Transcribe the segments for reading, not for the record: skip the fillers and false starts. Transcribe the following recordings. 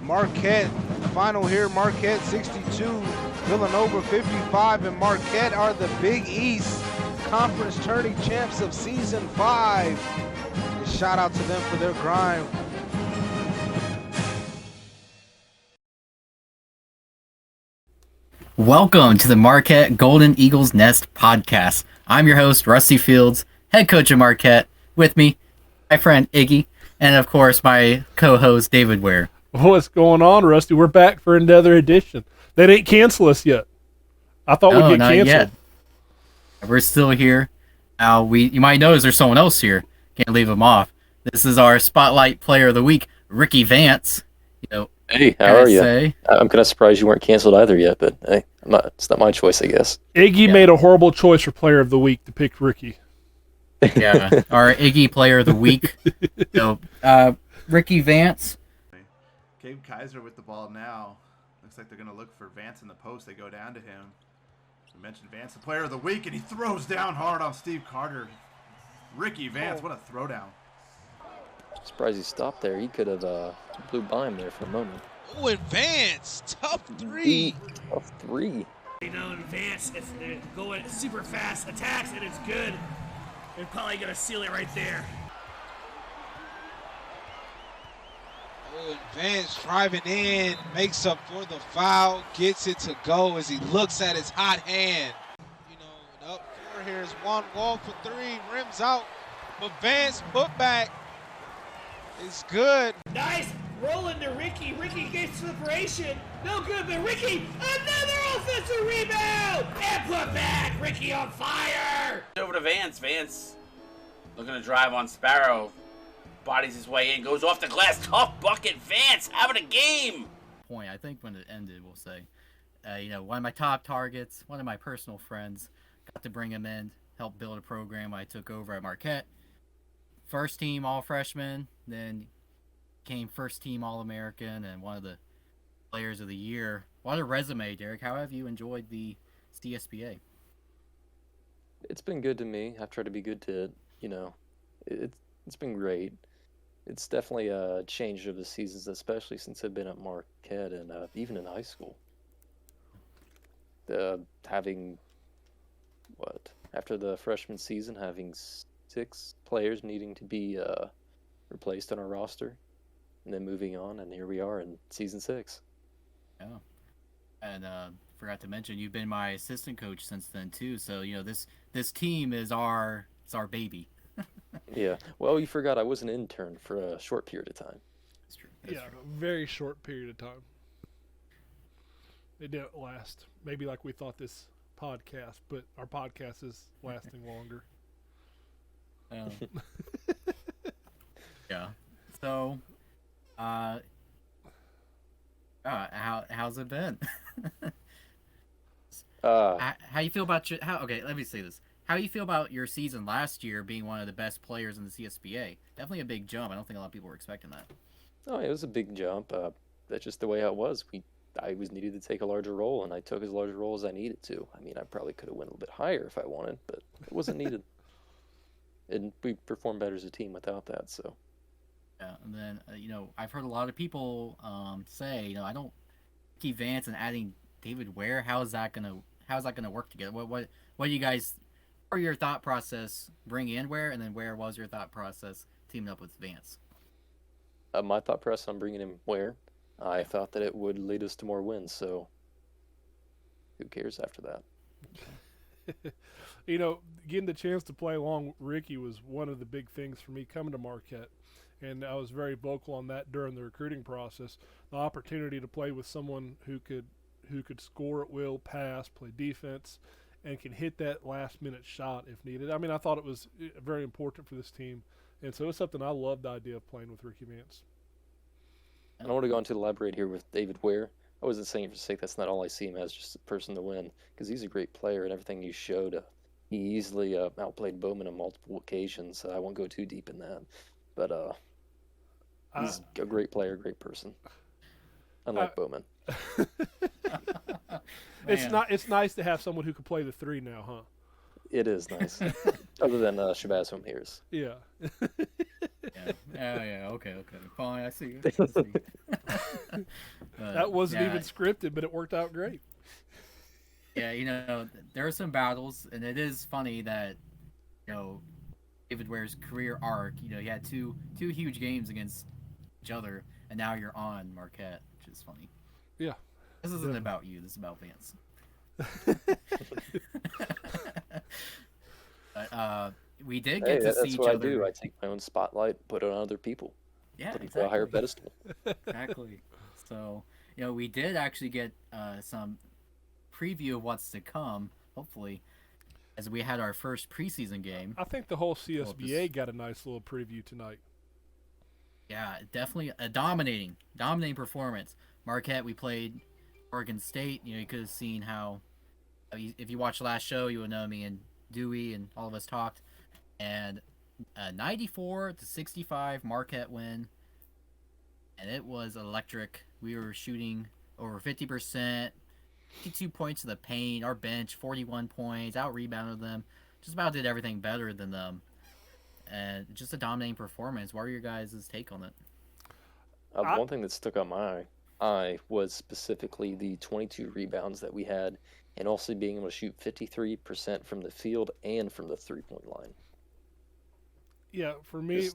Marquette. Final here, Marquette 62, Villanova 55, and Marquette are the Big East Conference tourney champs of season 5. And shout out to them for their grind. Welcome to the Marquette Golden Eagles Nest podcast. I'm your host, Rusty Fields, head coach of Marquette. With me, my friend Iggy, and of course, my co-host, David Ware. What's going on, Rusty? We're back for another edition. They didn't cancel us yet. I thought we'd get canceled. Yet. We're still here. Now, you might notice there's someone else here. Can't leave him off. This is our Spotlight Player of the Week, Ricky Vance. Hey, how are you? I'm kind of surprised you weren't canceled either yet, but hey, it's not my choice, I guess. Iggy made a horrible choice for Player of the Week to pick Ricky. Yeah, our Iggy Player of the Week. Ricky Vance. Gabe Kaiser with the ball now. Looks like they're going to look for Vance in the post. They go down to him. We mentioned Vance, the Player of the Week, and he throws down hard on Steve Carter. Ricky Vance, what a throwdown. Surprised he stopped there. He could have blew by him there for a moment. Oh, and Vance, tough three. Tough three. You know, in Vance, if they're going super fast attacks and it's good, they're probably going to seal it right there. Oh, and Vance driving in, makes up for the foul, gets it to go as he looks at his hot hand. And up four here is one wall for three, rims out, but Vance put back. It's good. Nice. Rolling to Ricky. Ricky gets separation. No good, but Ricky, another offensive rebound. And put back. Ricky on fire. Over to Vance. Vance looking to drive on Sparrow. Bodies his way in. Goes off the glass. Tough bucket. Vance having a game. I think when it ended, we'll say, one of my top targets, one of my personal friends, got to bring him in, help build a program I took over at Marquette. First team All-Freshman, then came first team All-American and one of the players of the year. What a resume, Derek. How have you enjoyed the CSBA? It's been good to me. I've tried to be good to it. It's been great. It's definitely a change of the seasons, especially since I've been at Marquette and even in high school. After the freshman season, having 6 players needing to be replaced on our roster, and then moving on, and here we are in season 6. Yeah, and forgot to mention you've been my assistant coach since then too. So this team is our baby. Yeah. Well, you forgot I was an intern for a short period of time. That's true. A very short period of time. It didn't last. Maybe like we thought this podcast, but our podcast is lasting longer. Yeah. So, how's it been? How you feel about okay, let me say this. How do you feel about your season last year being one of the best players in the CSBA? Definitely a big jump. I don't think a lot of people were expecting that. Oh, it was a big jump. That's just the way it was. I was needed to take a larger role, and I took as large a role as I needed to. I mean, I probably could have went a little bit higher if I wanted, but it wasn't needed. And we performed better as a team without that. So, yeah. And then I've heard a lot of people say, I don't keep Vance and adding David Ware. How's that gonna work together? What do you guys? Or your thought process bringing in Ware, and then where was your thought process teaming up with Vance? My thought process on bringing in Ware, I thought that it would lead us to more wins. So, who cares after that? Getting the chance to play along with Ricky was one of the big things for me coming to Marquette, and I was very vocal on that during the recruiting process. The opportunity to play with someone who could score at will, pass, play defense, and can hit that last-minute shot if needed. I mean, I thought it was very important for this team, and so it's something I loved the idea of playing with Ricky Vance. And I want to go on to elaborate here with David Ware. I wasn't saying it for sake. That's not all I see him as, just a person to win, because he's a great player and everything he showed. He easily outplayed Bowman on multiple occasions. I won't go too deep in that, but he's a great player, great person. Unlike Bowman. It's nice to have someone who can play the 3 now, huh? It is nice. Other than Shabazz home here's. Yeah. Yeah. Okay. Fine. I see. I see. That wasn't yeah, even scripted, but it worked out great. Yeah, there are some battles, and it is funny that, David Ware's career arc, he had two huge games against each other, and now you're on Marquette, which is funny. Yeah. This isn't about you. This is about Vance. But we did get to see each what other. I do. I take my own spotlight, put it on other people. Yeah, put it exactly. on a higher pedestal. Exactly. So, we did actually get some preview of what's to come, hopefully, as we had our first preseason game. I think the whole CSBA got a nice little preview tonight. Yeah, definitely a dominating performance. Marquette, we played Oregon State. You could have seen how, if you watched the last show, you would know me and Dewey and all of us talked. And 94-65 Marquette win. And it was electric. We were shooting over 50%, 52 points in the paint. Our bench, 41 points, out-rebounded them. Just about did everything better than them. And just a dominating performance. What are your guys' take on it? One thing that stuck out my eye was specifically the 22 rebounds that we had, and also being able to shoot 53% from the field and from the three-point line. Yeah, for me,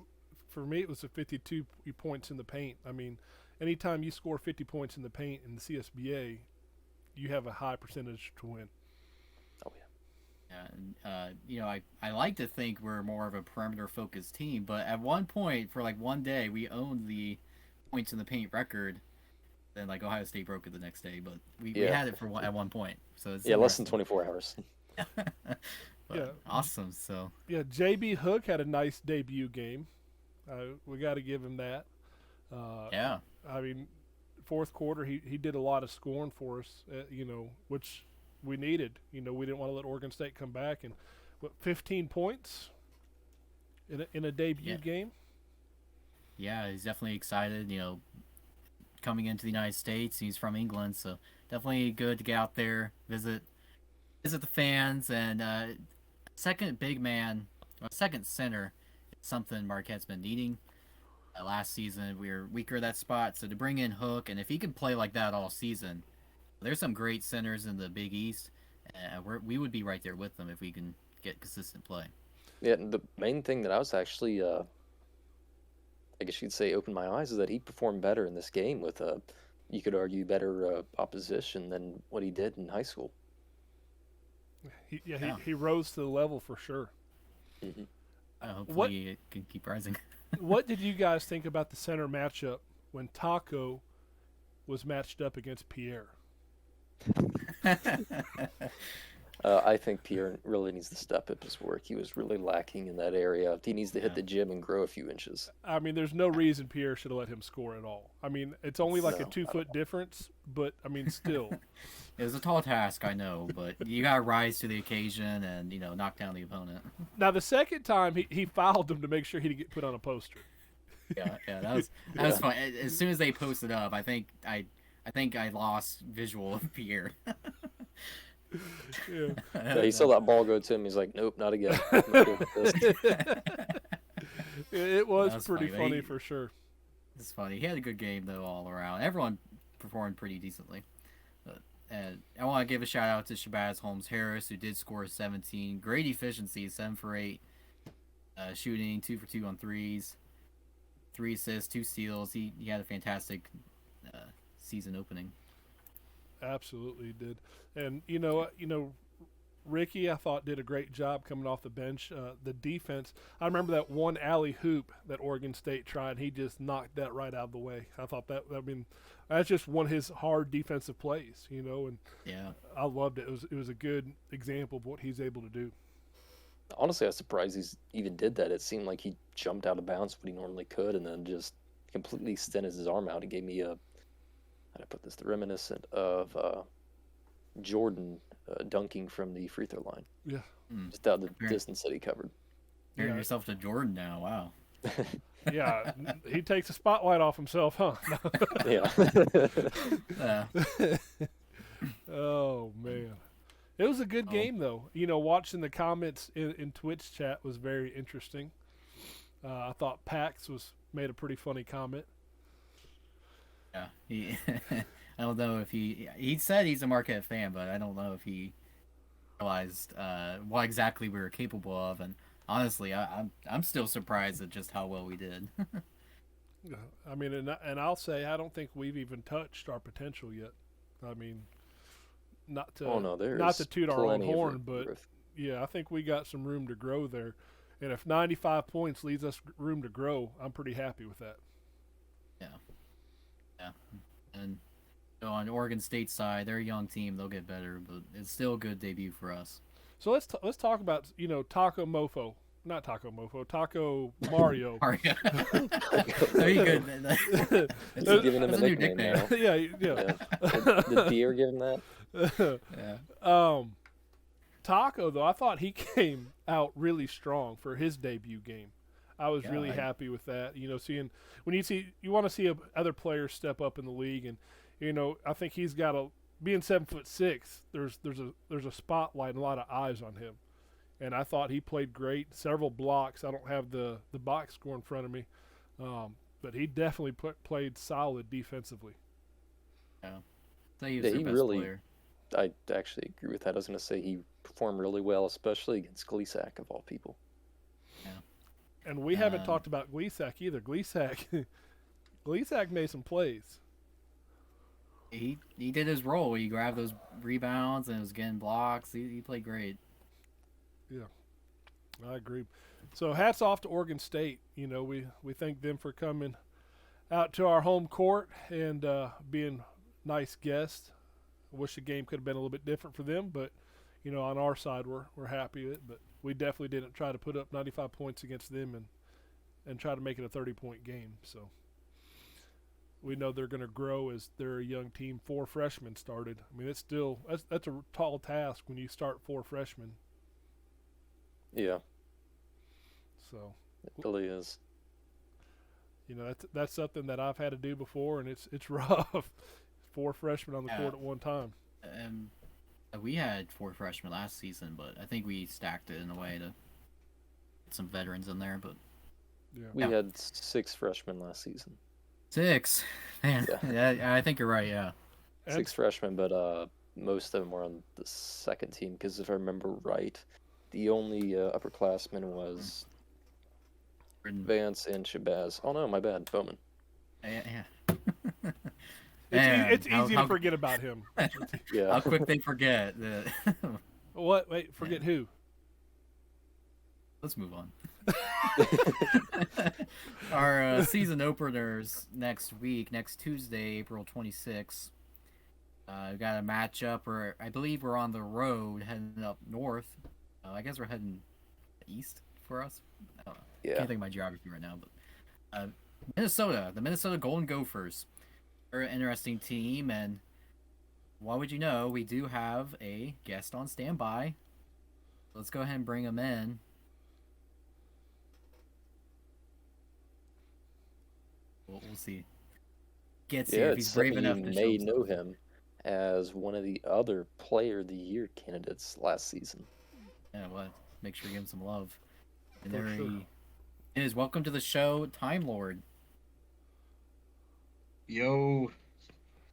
it was a 52 points in the paint. I mean, anytime you score 50 points in the paint in the CSBA, you have a high percentage to win. Oh, yeah. And, I like to think we're more of a perimeter-focused team, but at one point, for like one day, we owned the points in the paint record. Then, like, Ohio State broke it the next day, but we had it at one point. So it's less than 24 hours. Awesome. So JB Hook had a nice debut game. We got to give him that. I mean, fourth quarter, he did a lot of scoring for us, which we needed. We didn't want to let Oregon State come back. And 15 points in a debut game? Yeah, he's definitely excited, coming into the United States. He's from England, so definitely good to get out there, visit the fans. And second center is something Marquette's been needing. Last season, we were weaker at that spot, so to bring in Hook, and if he can play like that all season, there's some great centers in the Big East. We would be right there with them if we can get consistent play. Yeah, and the main thing that I was actually, I guess you'd say, opened my eyes is that he performed better in this game with, you could argue, better opposition than what he did in high school. He rose to the level for sure. Mm-hmm. Hopefully it can keep rising. What did you guys think about the center matchup when Taco was matched up against Pierre? I think Pierre really needs to step up his work. He was really lacking in that area. He needs to hit the gym and grow a few inches. I mean, there's no reason Pierre should have let him score at all. I mean, it's only like a 2-foot difference, but, I mean, still. It was a tall task, I know, but you got to rise to the occasion and, knock down the opponent. Now, the second time, he fouled him to make sure he didn't get put on a poster. Yeah, that was fun. As soon as they posted up, I think I lost visual of Pierre. Yeah, he saw that ball go to him. He's like, nope, not again. I'm not good with this. It was pretty funny for sure. It's funny. He had a good game, though, all around. Everyone performed pretty decently. And I want to give a shout out to Shabazz Holmes-Harris, who did score 17. Great efficiency, 7 for 8. Shooting, 2 for 2 on threes. 3 assists, 2 steals. He had a fantastic season opening. Absolutely did. And, Ricky, I thought, did a great job coming off the bench. The defense, I remember that one alley hoop that Oregon State tried. He just knocked that right out of the way. I thought that's just one of his hard defensive plays, and I loved it. It was a good example of what he's able to do. Honestly, I was surprised he even did that. It seemed like he jumped out of bounds what he normally could and then just completely extended his arm out. It gave me the reminiscent of Jordan dunking from the free throw line. Yeah. Just out the distance that he covered. Comparing yourself to Jordan now, wow. Yeah, he takes the spotlight off himself, huh? Yeah. Oh, man. It was a good Oh. game, though. Watching the comments in Twitch chat was very interesting. I thought Pax made a pretty funny comment. Yeah, he. I don't know if he said he's a Marquette fan, but I don't know if he realized what exactly we were capable of. And honestly, I'm still surprised at just how well we did. I mean, and I'll say I don't think we've even touched our potential yet. I mean, not to toot our own horn, but yeah, I think we got some room to grow there. And if 95 points leaves us room to grow, I'm pretty happy with that. Yeah. And on Oregon State side, they're a young team. They'll get better, but it's still a good debut for us. So let's talk about Taco Mofo. Not Taco Mofo, Taco Mario. Mario. Very good. It's giving him a new nickname now. yeah. Did Pierre give him that? Yeah. Taco, though, I thought he came out really strong for his debut game. I was really happy with that. Seeing when you want to see other players step up in the league, and I think he's got being 7'6". There's a spotlight and a lot of eyes on him, and I thought he played great. Several blocks. I don't have the box score in front of me, but he definitely played solid defensively. Yeah, so he was their best player. I actually agree with that. I was going to say he performed really well, especially against Gleasack of all people. Yeah. And we haven't talked about Gleasack either. Gleasack made some plays. He did his role. He grabbed those rebounds and was getting blocks. He played great. Yeah, I agree. So hats off to Oregon State. We thank them for coming out to our home court and being nice guests. I wish the game could have been a little bit different for them, but on our side we're happy with it. But we definitely didn't try to put up 95 points against them and try to make it a 30-point game. So we know they're going to grow as they're a young team. 4 freshmen started. I mean, that's a tall task when you start 4 freshmen. Yeah. So it really is. That's something that I've had to do before, and it's rough. 4 freshmen on the court at one time. We had 4 freshmen last season, but I think we stacked it in a way to get some veterans in there. But we had 6 freshmen last season. 6, man. Yeah, I think you're right. Yeah, 6 freshmen, but most of them were on the second team. Because if I remember right, the only upperclassman was Vance and Shabazz. Oh no, my bad, Bowman. Yeah. It's easy to forget about him. Yeah. How quick they forget. What? Wait, forget who? Let's move on. Our season openers next week, next Tuesday, April 26th. We got a matchup, or I believe we're on the road heading up north. I guess we're heading east for us. I can't think of my geography right now, but Minnesota, the Minnesota Golden Gophers. They're an interesting team, and why would you know, we do have a guest on standby. Let's go ahead and bring him in. We'll see. If he's brave enough to show you may know him as one of the other Player of the Year candidates last season. Yeah, well, make sure you give him some love. And there he is. Welcome to the show, Time Lord. Yo.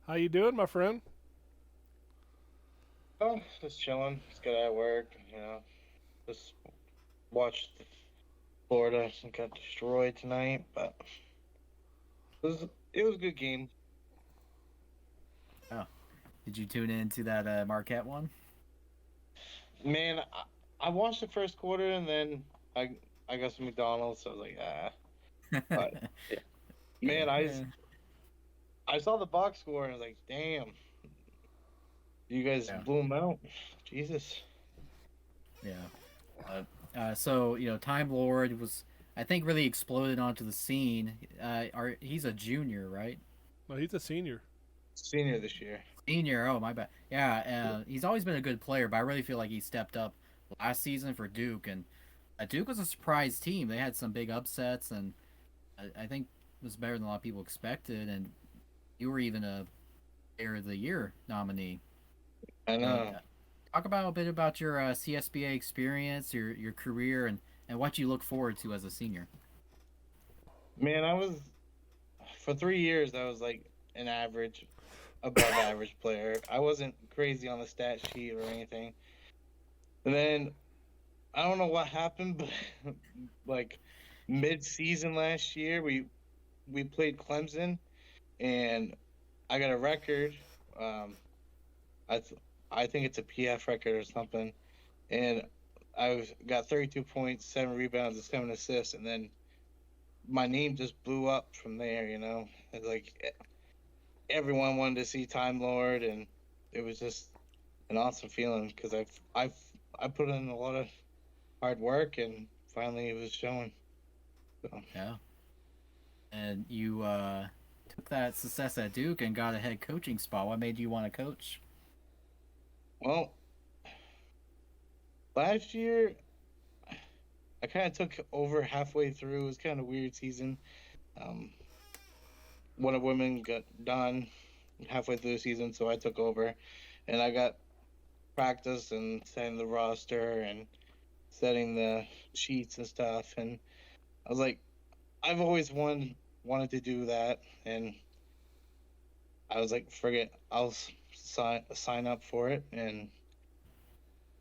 How you doing, my friend? Oh, just chilling. Just got out of work, Just watched Florida got destroyed tonight, but it was a good game. Oh. Did you tune into that Marquette one? Man, I watched the first quarter and then I got some McDonald's, so I was like, But, man, I saw the box score and I was like, damn. You guys blew them out. Jesus. Yeah. So, Time Lord was, I think, really exploded onto the scene. He's a junior, right? No, he's a senior. Senior this year. Senior, oh, my bad. Yeah, he's always been a good player, but I really feel like he stepped up last season for Duke. And Duke was a surprise team. They had some big upsets, and I think it was better than a lot of people expected. And you were even a Player of the Year nominee. I know. Talk about a bit about your CSBA experience, your career, and what you look forward to as a senior. Man, for 3 years, I was like an above average player. I wasn't crazy on the stat sheet or anything. And then I don't know what happened, but like mid-season last year, we played Clemson, and I got a record. I think it's a PF record or something, and I got 32 points, 7 rebounds, and 7 assists, and then my name just blew up from there. It's like everyone wanted to see Time Lord, and it was just an awesome feeling because I put in a lot of hard work, and finally it was showing. So. Yeah. And you took that success at Duke and got a head coaching spot. What made you want to coach? Well, last year I kind of took over halfway through. It was kind of a weird season. One of women got done halfway through the season, so I took over, and I got practice and setting the roster and setting the sheets and stuff. And I was like, I've always wanted to do that, and I was like, forget, I'll sign up for it. And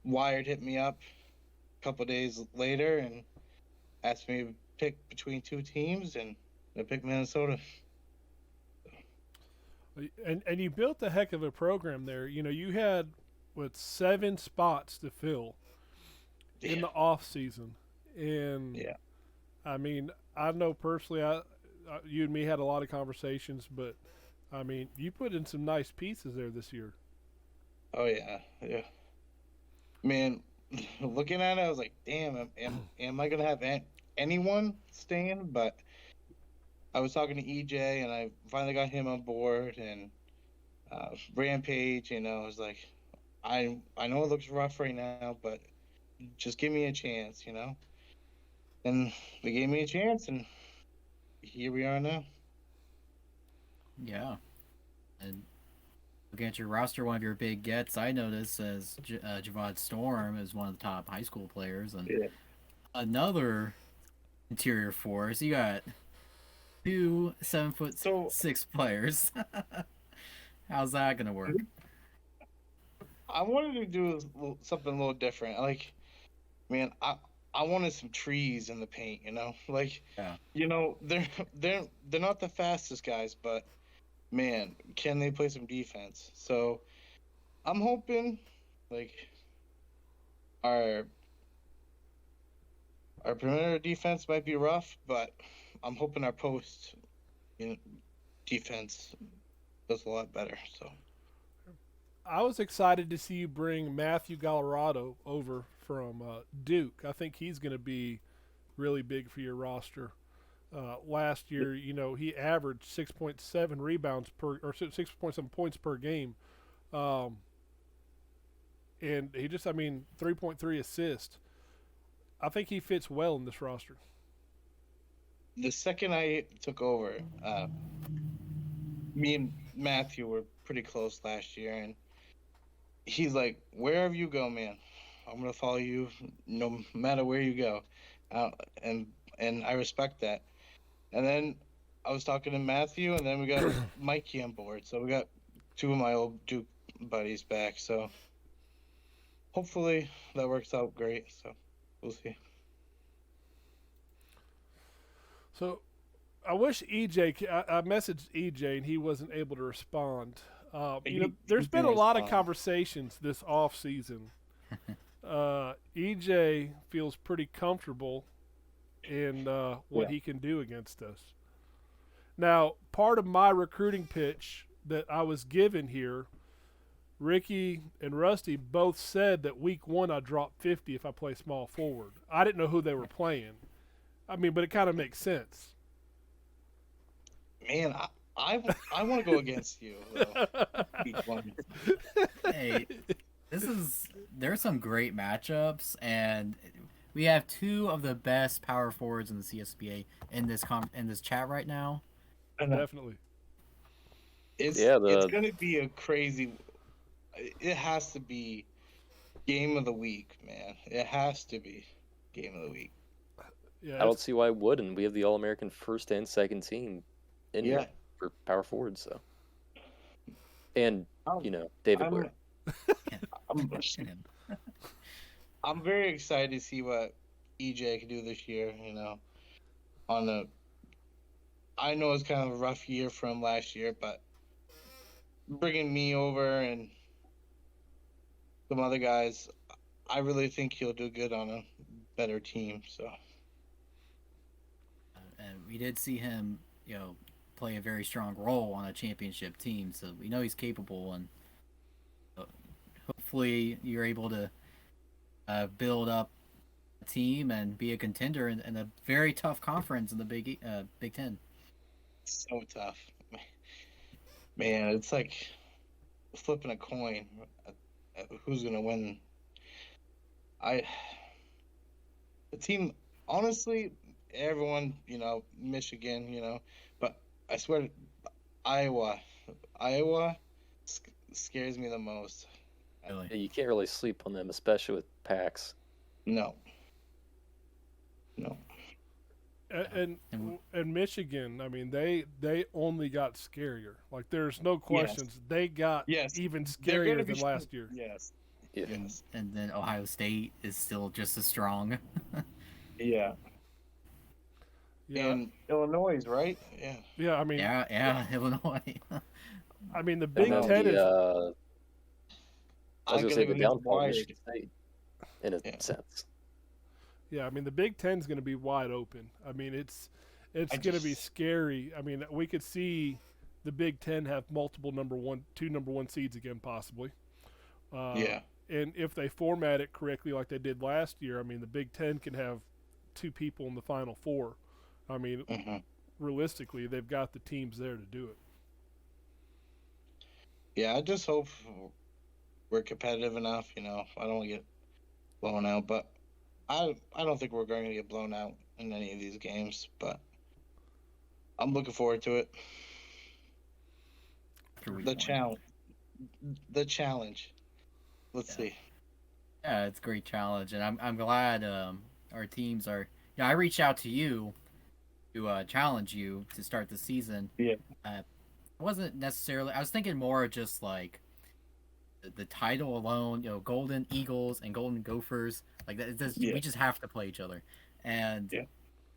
Wired hit me up a couple days later and asked me to pick between 2 teams, and I picked Minnesota. And you built a heck of a program there. You had 7 spots to fill in the off season, and yeah. I mean, I know personally, you and me had a lot of conversations, but I mean, you put in some nice pieces there this year. Oh yeah. Man, looking at it, I was like, damn, am I gonna have anyone staying? But I was talking to EJ, and I finally got him on board, and Rampage. I was like, I know it looks rough right now, but just give me a chance, And they gave me a chance, and here we are now. Yeah. And looking at your roster, one of your big gets, I noticed, as Javad Storm is one of the top high school players, and another interior force. You got 2 7'6" players. How's that gonna work? I wanted to do something a little different. Like, man, I wanted some trees in the paint. They're not the fastest guys, but man, can they play some defense? So I'm hoping like our perimeter defense might be rough, but I'm hoping our post defense does a lot better. So I was excited to see you bring Matthew Gallarado over from Duke. I think he's going to be really big for your roster. Last year, he averaged 6.7 rebounds or 6.7 points per game. And he 3.3 assists. I think he fits well in this roster. The second I took over, me and Matthew were pretty close last year, and he's like, wherever you go, man, I'm going to follow you no matter where you go. And I respect that. And then I was talking to Matthew, and then we got Mikey on board. So we got 2 of my old Duke buddies back. So hopefully that works out great. So we'll see. So I wish EJ, I messaged EJ, and he wasn't able to respond. There's been a lot of conversations this off season. EJ feels pretty comfortable in what he can do against us. Now, part of my recruiting pitch that I was given here, Ricky and Rusty both said that week 1 I drop 50 if I play small forward. I didn't know who they were playing. But it kind of makes sense. Man, I want to go against you. Hey, there's some great matchups, and we have 2 of the best power forwards in the CSBA in this chat right now. Definitely. It's going to be a crazy. It has to be game of the week, man. It has to be game of the week. Yeah, I don't see why it wouldn't. We have the All-American first and second team in Yeah. here for power forwards, so. And, I'm- David I'm- Ware. I'm very excited to see what EJ can do this year. I know it's kind of a rough year from last year, but bringing me over and some other guys, I really think he'll do good on a better team. So. And we did see him, play a very strong role on a championship team, so we know he's capable, and hopefully you're able to build up a team and be a contender in a very tough conference in the Big Ten. So tough, man. It's like flipping a coin. Who's gonna win? The team, honestly, everyone, Michigan, but I swear, Iowa scares me the most. Really. Yeah, you can't really sleep on them, especially with Pax. No. And Michigan, I mean, they only got scarier. Like, there's no questions. They got even They're gonna scarier be than last year. Yes. Yeah. Yes. And then Ohio State is still just as strong. Yeah. Yeah, And Illinois, right? Yeah. yeah. I mean, Yeah, Illinois. I mean, the And Big then Ten is. I was going to say the even downfall of wired. Michigan State, in a Yeah. sense. Yeah, I mean, the Big Ten's going to be wide open. I mean, it's going to be scary. I mean, we could see the Big Ten have multiple two number one seeds again, possibly. Yeah. And if they format it correctly, like they did last year, I mean, the Big Ten can have two people in the Final Four. I mean, realistically, they've got the teams there to do it. Yeah, I just hope we're competitive enough. I don't want to get blown out, but I don't think we're going to get blown out in any of these games. But I'm looking forward to it. The challenge. Let's see. Yeah, it's a great challenge, and I'm glad our teams are. Yeah, I reached out to you to challenge you to start the season. Yeah. It wasn't necessarily. I was thinking more of just like the title alone. Golden Eagles and Golden Gophers. Like that. We just have to play each other, and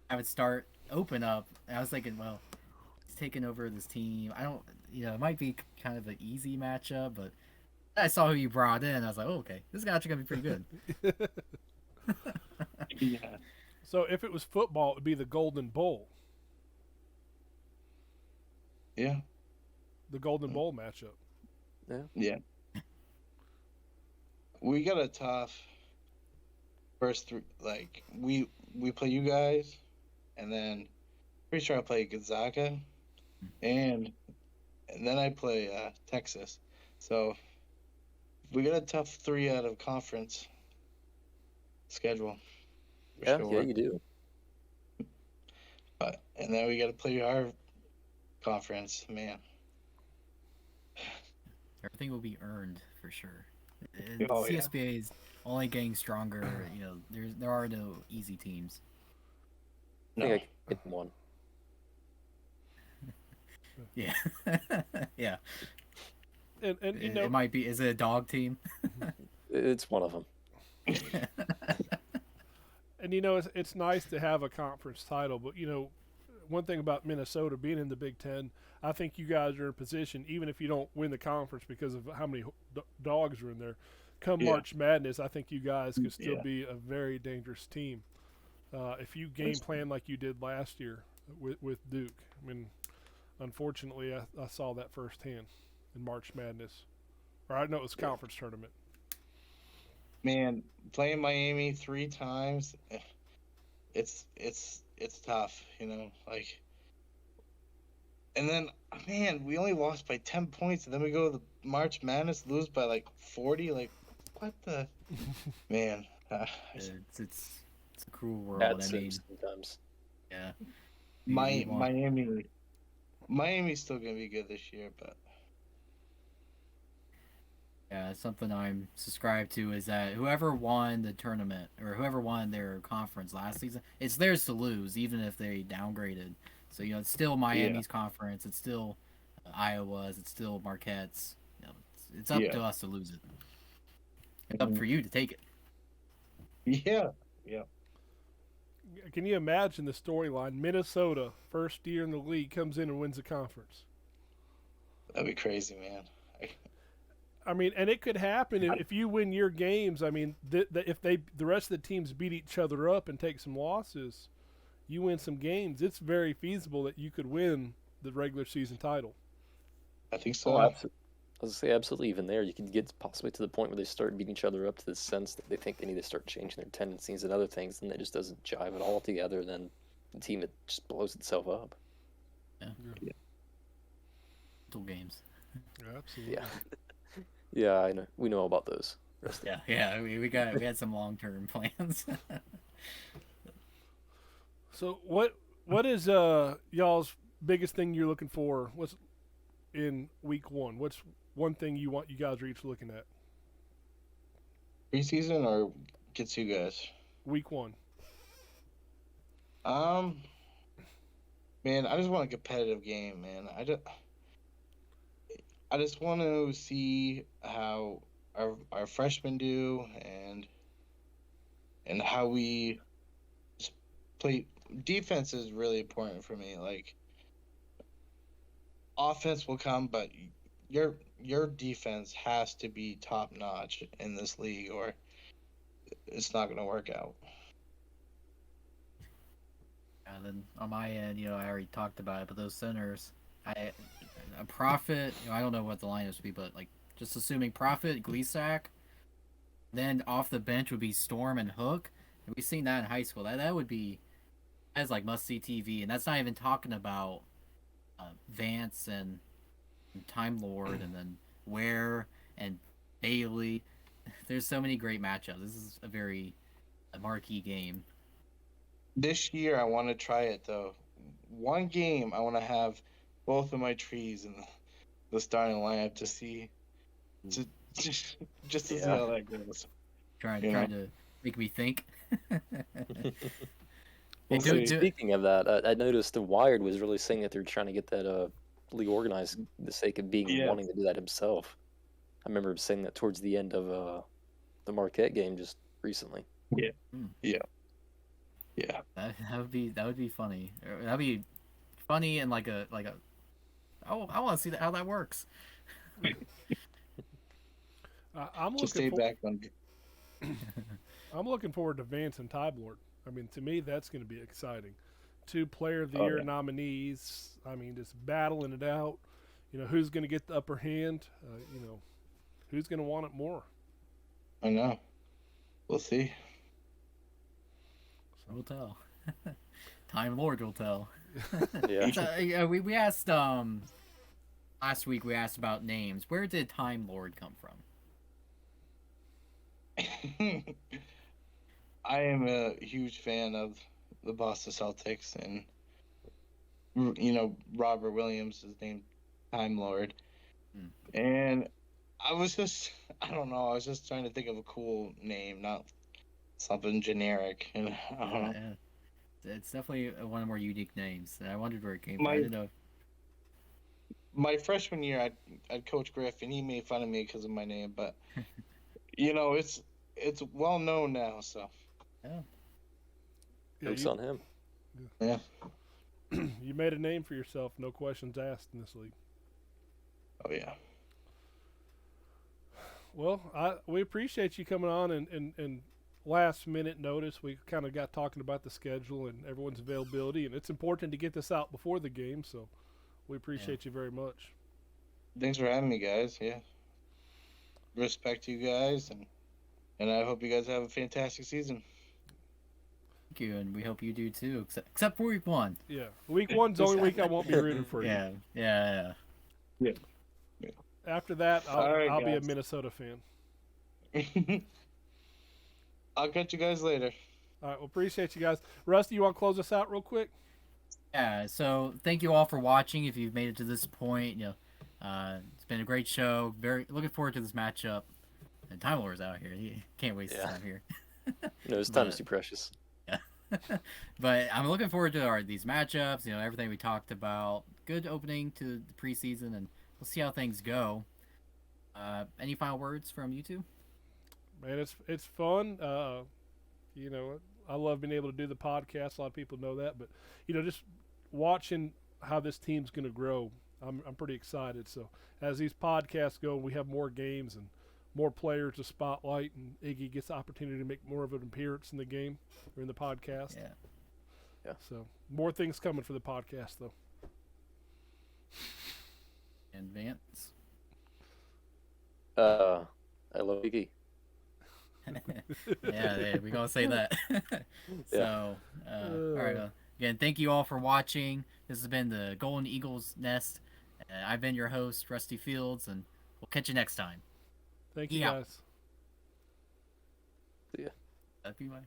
have it open up. And I was thinking, well, he's taking over this team. I don't. It might be kind of an easy matchup, but I saw who you brought in. I was like, oh, okay, this is actually gonna be pretty good. Yeah. So if it was football, it would be the Golden Bowl. Yeah. The Golden Bowl matchup. Yeah. We got a tough first three. Like we play you guys, and then pretty sure I play Gonzaga, and then I play Texas. So we got a tough 3 out of conference schedule. Yeah, you do. And then we got to play our conference, man. Everything will be earned for sure. Oh, yeah. CSBA is only getting stronger. There are no easy teams. I think I can get one. Yeah, yeah. And It might be. Is it a dog team? It's one of them. And it's nice to have a conference title, but one thing about Minnesota being in the Big Ten, I think you guys are in a position, even if you don't win the conference because of how many dogs are in there, come March Madness, I think you guys could still be a very dangerous team. If you game plan like you did last year with Duke. I mean, unfortunately, I saw that firsthand in March Madness. Or I know it was conference tournament. Man, playing Miami 3 times, it's tough, like. And then, man, we only lost by 10 points, and then we go to the March Madness, lose by like 40. Like, what the man? It's a cruel world. That's I mean, sometimes. yeah. Miami's still gonna be good this year, but Yeah, something I'm subscribed to is that whoever won the tournament or whoever won their conference last season, it's theirs to lose, even if they downgraded. So it's still Miami's conference. It's still Iowa's. It's still Marquette's. It's up to us to lose it. It's up for you to take it. Yeah. Can you imagine the storyline? Minnesota, first year in the league, comes in and wins the conference. That'd be crazy, man. I mean, and it could happen if you win your games. I mean, if the rest of the teams beat each other up and take some losses, you win some games. It's very feasible that you could win the regular season title. I think so. I was going to say, absolutely. Even there, you could get possibly to the point where they start beating each other up to the sense that they think they need to start changing their tendencies and other things, and that just doesn't jive at all together. Then the team, it just blows itself up. Yeah. Two games. Absolutely. Yeah. Yeah, I know. We know all about those. Yeah. We had some long-term plans. So what is y'all's biggest thing you're looking for? What's in week 1? What's one thing you guys are each looking at? Preseason or gets you guys? Week 1. Man, I just want a competitive game, man. I just want to see how our freshmen do and how we play. Defense is really important for me. Like, offense will come, but your defense has to be top notch in this league, or it's not going to work out. And then on my end, I already talked about it, but those centers, a Prophet, I don't know what the lineups would be, but just assuming Prophet, Gleasack, then off the bench would be Storm and Hook. And we've seen that in high school. That's must see TV, and that's not even talking about Vance and Time Lord, and then Ware and Bailey. There's so many great matchups. This is a marquee game. This year, I want to try it though. One game, I want to have both of my trees in the starting lineup to see, just to see how that goes. Trying to make me think. Speaking of that, I noticed the Wired was really saying that they're trying to get that league organized for the sake of wanting to do that himself. I remember him saying that towards the end of the Marquette game just recently. Yeah. That would be funny. That'd be funny and like a. Oh, I want to see how that works. I'm looking forward to Vance and Time Lord. I mean, to me, that's going to be exciting. 2 Player of the Year nominees. I mean, just battling it out. Who's going to get the upper hand? Who's going to want it more? I know. We'll see. We'll tell. Time Lord will tell. Yeah. So, we asked last week. We asked about names. Where did Time Lord come from? I am a huge fan of the Boston Celtics, and Robert Williams is named Time Lord, and I was just trying to think of a cool name, not something generic, and I don't know. Yeah. It's definitely one of the more unique names. I wondered where it came from. I didn't know. My freshman year, I'd coach Griff, and he made fun of me because of my name, but it's well known now, so. Jokes on him. Yeah. You made a name for yourself, no questions asked in this league. Oh yeah. Well, we appreciate you coming on and last minute notice. We kind of got talking about the schedule and everyone's availability, and it's important to get this out before the game, so we appreciate you very much. Thanks for having me, guys. Yeah. Respect you guys, and I hope you guys have a fantastic season. Thank you, and we hope you do too, except for week 1. Yeah, week 1's the only week I won't be rooting for you. Yeah. After that, I'll be a Minnesota fan. I'll catch you guys later. All right, well, appreciate you guys. Rusty, you want to close us out real quick? Yeah, so thank you all for watching. If you've made it to this point, It's been a great show. Very looking forward to this matchup. And Time Lord's out here. He can't waste his time here. No, his time is too precious. Yeah. But I'm looking forward to these matchups. Everything we talked about. Good opening to the preseason, and we'll see how things go. Any final words from you two? Man, it's fun. I love being able to do the podcast. A lot of people know that, but just watching how this team's going to grow, I'm pretty excited. So as these podcasts go, we have more games and more players to spotlight, and Iggy gets the opportunity to make more of an appearance in the game or in the podcast. Yeah. So more things coming for the podcast, though. And Vance. I love Iggy. Yeah, we're gonna say that. So, all right. Again, thank you all for watching. This has been the Golden Eagles Nest. I've been your host, Rusty Fields, and we'll catch you next time. Thank you, guys. See ya. That'd be my